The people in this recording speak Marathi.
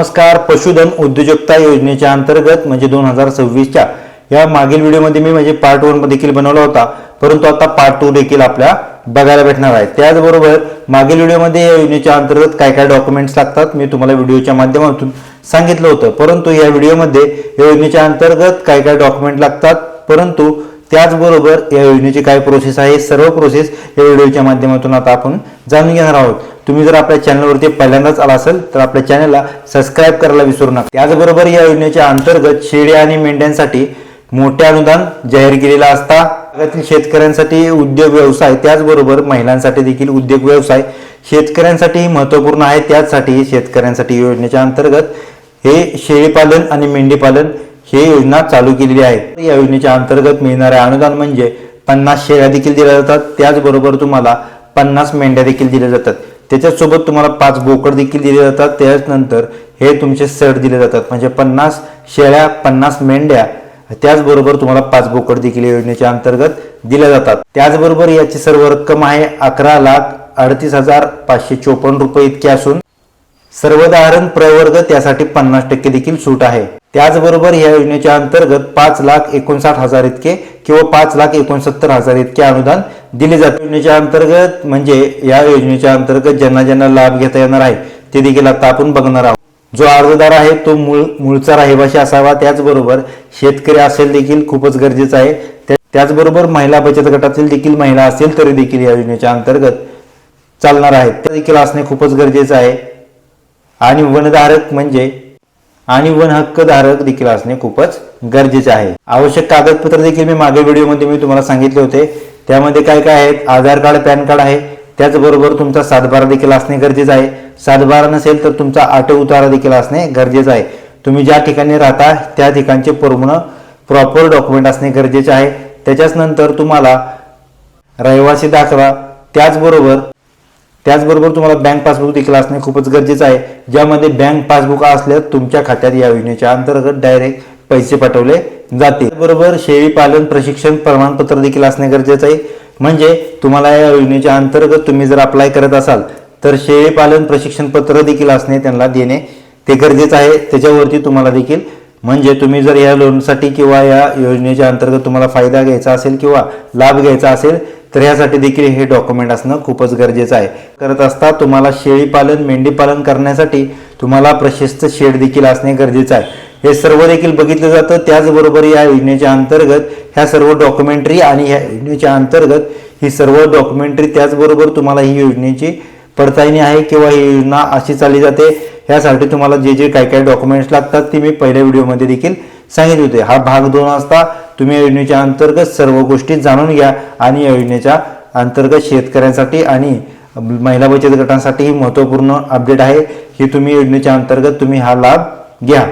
नमस्कार. पशुधन उद्योजकता योजनेच्या अंतर्गत म्हणजे 2026च्या या मागील व्हिडिओमध्ये मी म्हणजे पार्ट 1 देखील बनवला होता, परंतु आता पार्ट 2 देखील आपल्या बघायला भेटणार आहे. त्याचबरोबर मागील व्हिडिओमध्ये या योजनेच्या अंतर्गत काय काय डॉक्युमेंट्स लागतात मी तुम्हाला व्हिडिओच्या माध्यमातून सांगितलं होतं, परंतु या व्हिडिओमध्ये या योजनेच्या अंतर्गत काय काय डॉक्युमेंट लागतात, परंतु त्याचबरोबर या योजनेची काय प्रोसेस आहे, सर्व प्रोसेस या व्हिडिओच्या माध्यमातून आता आपण जाणून घेणार आहोत. तुम्ही जर आपल्या चॅनलवरती पहिल्यांदाच आला असेल तर आपल्या चॅनलला सबस्क्राईब करायला विसरू नका. त्याचबरोबर या योजनेच्या अंतर्गत शेळी आणि मेंढ्यांसाठी मोठे अनुदान जाहीर केलेला असता. भागातील शेतकऱ्यांसाठी उद्योग व्यवसाय, त्याचबरोबर महिलांसाठी देखील उद्योग व्यवसाय शेतकऱ्यांसाठी महत्त्वपूर्ण आहे. त्याचसाठी शेतकऱ्यांसाठी योजनेच्या अंतर्गत हे शेळीपालन आणि मेंढीपालन ही योजना चालू केलेली आहे. या योजनेच्या अंतर्गत मिळणारे अनुदान म्हणजे 50 शेळ्या देखील दिल्या जातात, त्याचबरोबर तुम्हाला 50 मेंढ्या देखील दिल्या जातात. त्याच्यासोबत तुम्हाला 5 बोकड देखील दिले जातात. त्यानंतर हे तुमचे सेट दिले जातात, म्हणजे 50 शेळ्या, 50 मेंढ्या, त्याचबरोबर तुम्हाला 5 बोकड देखील योजनेच्या अंतर्गत दिल्या जातात. त्याचबरोबर याची सर्व रक्कम आहे 11,38,554 रुपये इतकी असून सर्वसाधारण प्रवर्ग त्यासाठी 50% देखील सूट आहे. त्याचबरोबर या योजनेच्या अंतर्गत 5,59,000 इतके किंवा 5,69,000 इतके अनुदान दिले जाते. योजनेच्या अंतर्गत म्हणजे या योजनेच्या अंतर्गत ज्यांना ज्यांना लाभ घेता येणार आहे ते देखील आता आपण बघणार आहोत. जो अर्जदार आहे तो मूळचा रहिवासी असावा, त्याचबरोबर शेतकरी असेल देखील खूपच गरजेचं आहे. त्याचबरोबर महिला बचत गटातील देखील महिला असेल तरी देखील या योजनेच्या अंतर्गत चालणार आहे, ते देखील असणे खूपच गरजेचं आहे. आणि वनधारक म्हणजे आणि वन हक्कधारक देखील असणे खूपच गरजेचे आहे. आवश्यक कागदपत्र देखील मी मागील व्हिडिओमध्ये मी तुम्हाला सांगितले होते. त्यामध्ये काय काय आहेत, आधार कार्ड, पॅन कार्ड आहे, त्याचबरोबर तुमचा 7/12 देखील असणे गरजेचं आहे. 7/12 नसेल तर तुमचा 8 उतारा देखील असणे गरजेचं आहे. तुम्ही ज्या ठिकाणी राहता त्या ठिकाणचे प्रॉपर डॉक्युमेंट असणे गरजेचे आहे. त्याच्याच नंतर तुम्हाला रहिवासी दाखला, त्याचबरोबर तुम्हाला बँक पासबुक देखील असणे खूपच गरजेचं आहे. ज्यामध्ये बँक पासबुक असल्यास तुमच्या खात्यात या योजनेच्या अंतर्गत डायरेक्ट पैसे पाठवले जातील. बरोबर शेळी पालन प्रशिक्षण प्रमाणपत्र देखील असणे गरजेचं आहे. म्हणजे तुम्हाला या योजनेच्या अंतर्गत तुम्ही जर अप्लाय करत असाल तर शेळी पालन प्रशिक्षण पत्र देखील असणे त्यांना देणे ते गरजेचं आहे. त्याच्यावरती तुम्हाला देखील म्हणजे तुम्ही जर या लोनसाठी किंवा या योजनेच्या अंतर्गत तुम्हाला फायदा घ्यायचा असेल किंवा लाभ घ्यायचा असेल तर यासाठी देखील हे डॉक्युमेंट असणं खूपच गरजेचं आहे. करत असता तुम्हाला शेळी पालन मेंढी पालन करण्यासाठी तुम्हाला प्रशस्त शेड देखील असणे गरजेचं आहे. हे सर्व देखील बघितलं जातं. त्याचबरोबर या योजनेच्या अंतर्गत ह्या सर्व डॉक्युमेंटरी आणि ह्या योजनेच्या अंतर्गत ही सर्व डॉक्युमेंटरी, त्याचबरोबर तुम्हाला ही योजनेची पडताळणी आहे किंवा ही योजना अशी चालली जाते यासाठी तुम्हाला जे जे काय काय डॉक्युमेंट्स लागतात ते मी पहिल्या व्हिडिओमध्ये देखील सांगितले होते. हा भाग 2 असता. तुम्ही या योजनेच्या अंतर्गत सर्व गोष्टी जाणून घ्या आणि या योजनेच्या अंतर्गत शेतकऱ्यांसाठी आणि महिला बचत गटांसाठी ही महत्त्वपूर्ण अपडेट आहे. ही तुम्ही योजनेच्या अंतर्गत तुम्ही हा लाभ घ्या.